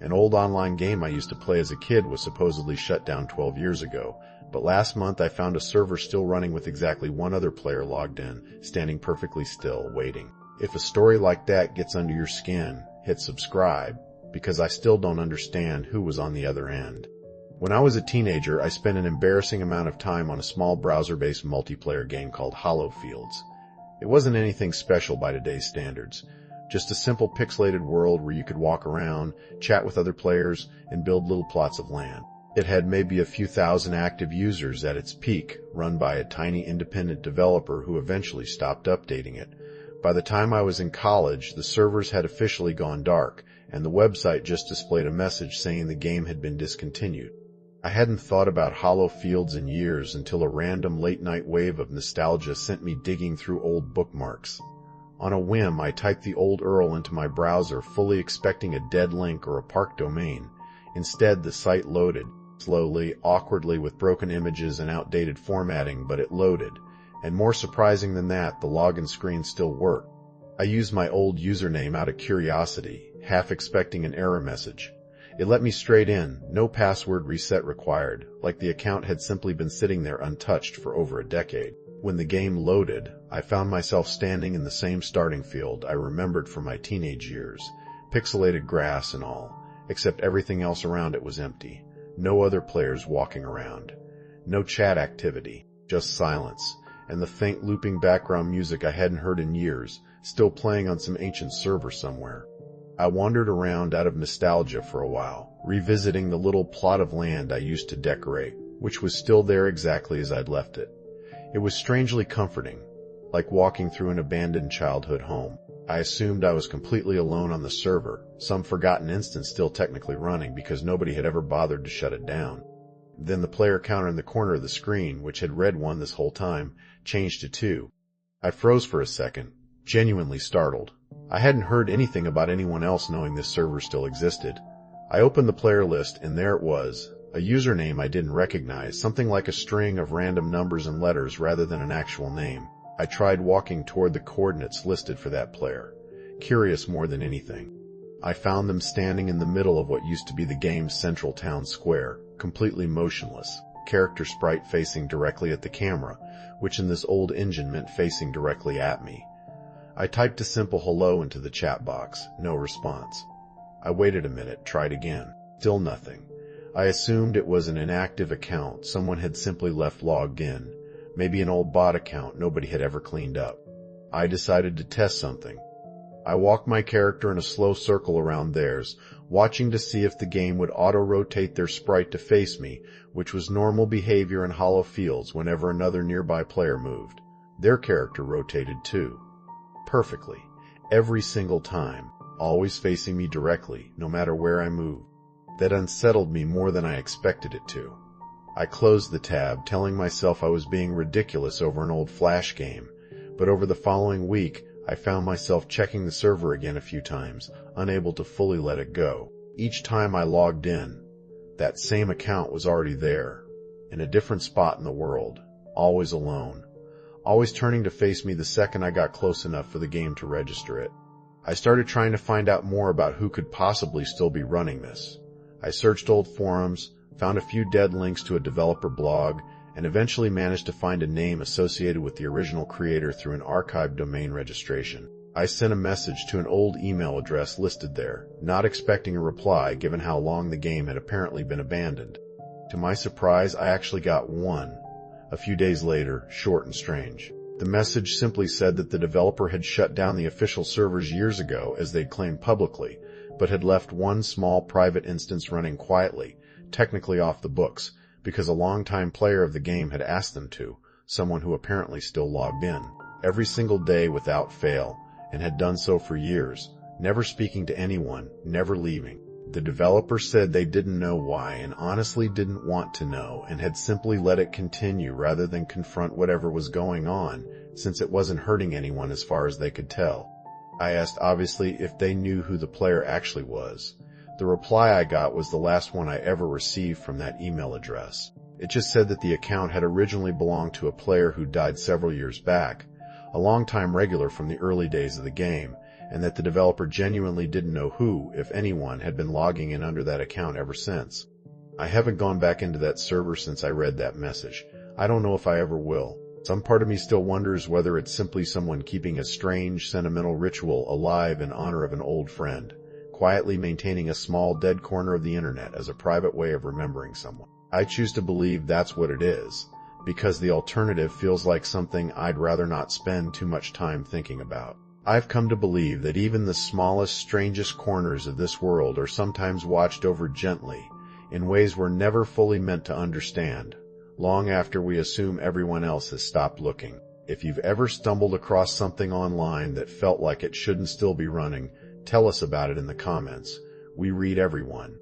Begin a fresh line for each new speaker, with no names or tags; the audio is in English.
An old online game I used to play as a kid was supposedly shut down 12 years ago, but last month I found a server still running with exactly one other player logged in, standing perfectly still, waiting. If a story like that gets under your skin, hit subscribe, because I still don't understand who was on the other end. When I was a teenager, I spent an embarrassing amount of time on a small browser-based multiplayer game called Hollow Fields. It wasn't anything special by today's standards, just a simple pixelated world where you could walk around, chat with other players, and build little plots of land. It had maybe a few thousand active users at its peak, run by a tiny independent developer who eventually stopped updating it. By the time I was in college, the servers had officially gone dark, and the website just displayed a message saying the game had been discontinued. I hadn't thought about Hollow Fields in years until a random late-night wave of nostalgia sent me digging through old bookmarks. On a whim, I typed the old URL into my browser, fully expecting a dead link or a parked domain. Instead, the site loaded, slowly, awkwardly, with broken images and outdated formatting, but it loaded. And more surprising than that, the login screen still worked. I used my old username out of curiosity, half expecting an error message. It let me straight in, no password reset required, like the account had simply been sitting there untouched for over a decade. When the game loaded, I found myself standing in the same starting field I remembered from my teenage years, pixelated grass and all, except everything else around it was empty. No other players walking around. No chat activity, just silence, and the faint looping background music I hadn't heard in years, still playing on some ancient server somewhere. I wandered around out of nostalgia for a while, revisiting the little plot of land I used to decorate, which was still there exactly as I'd left it. It was strangely comforting, like walking through an abandoned childhood home. I assumed I was completely alone on the server, some forgotten instance still technically running because nobody had ever bothered to shut it down. Then the player counter in the corner of the screen, which had read 1 this whole time, changed to 2. I froze for a second, genuinely startled. I hadn't heard anything about anyone else knowing this server still existed. I opened the player list, and there it was, a username I didn't recognize, something like a string of random numbers and letters rather than an actual name. I tried walking toward the coordinates listed for that player, curious more than anything. I found them standing in the middle of what used to be the game's central town square, completely motionless, character sprite facing directly at the camera, which in this old engine meant facing directly at me. I typed a simple hello into the chat box, no response. I waited a minute, tried again, still nothing. I assumed it was an inactive account, someone had simply left logged in, maybe an old bot account nobody had ever cleaned up. I decided to test something. I walked my character in a slow circle around theirs, watching to see if the game would auto-rotate their sprite to face me, which was normal behavior in Hollow Fields whenever another nearby player moved. Their character rotated too. Perfectly. Every single time. Always facing me directly, no matter where I moved. That unsettled me more than I expected it to. I closed the tab, telling myself I was being ridiculous over an old Flash game, but over the following week, I found myself checking the server again a few times, unable to fully let it go. Each time I logged in, that same account was already there, in a different spot in the world, always alone, always turning to face me the second I got close enough for the game to register it. I started trying to find out more about who could possibly still be running this. I searched old forums, found a few dead links to a developer blog, and eventually managed to find a name associated with the original creator through an archived domain registration. I sent a message to an old email address listed there, not expecting a reply given how long the game had apparently been abandoned. To my surprise, I actually got one. A few days later, short and strange. The message simply said that the developer had shut down the official servers years ago, as they'd claimed publicly, but had left one small private instance running quietly, technically off the books, because a longtime player of the game had asked them to, someone who apparently still logged in, every single day without fail, and had done so for years, never speaking to anyone, never leaving. The developer said they didn't know why and honestly didn't want to know and had simply let it continue rather than confront whatever was going on, since it wasn't hurting anyone as far as they could tell. I asked obviously if they knew who the player actually was. The reply I got was the last one I ever received from that email address. It just said that the account had originally belonged to a player who died several years back, a longtime regular from the early days of the game, and that the developer genuinely didn't know who, if anyone, had been logging in under that account ever since. I haven't gone back into that server since I read that message. I don't know if I ever will. Some part of me still wonders whether it's simply someone keeping a strange, sentimental ritual alive in honor of an old friend, quietly maintaining a small dead corner of the internet as a private way of remembering someone. I choose to believe that's what it is, because the alternative feels like something I'd rather not spend too much time thinking about. I've come to believe that even the smallest, strangest corners of this world are sometimes watched over gently, in ways we're never fully meant to understand, long after we assume everyone else has stopped looking. If you've ever stumbled across something online that felt like it shouldn't still be running, tell us about it in the comments. We read every one.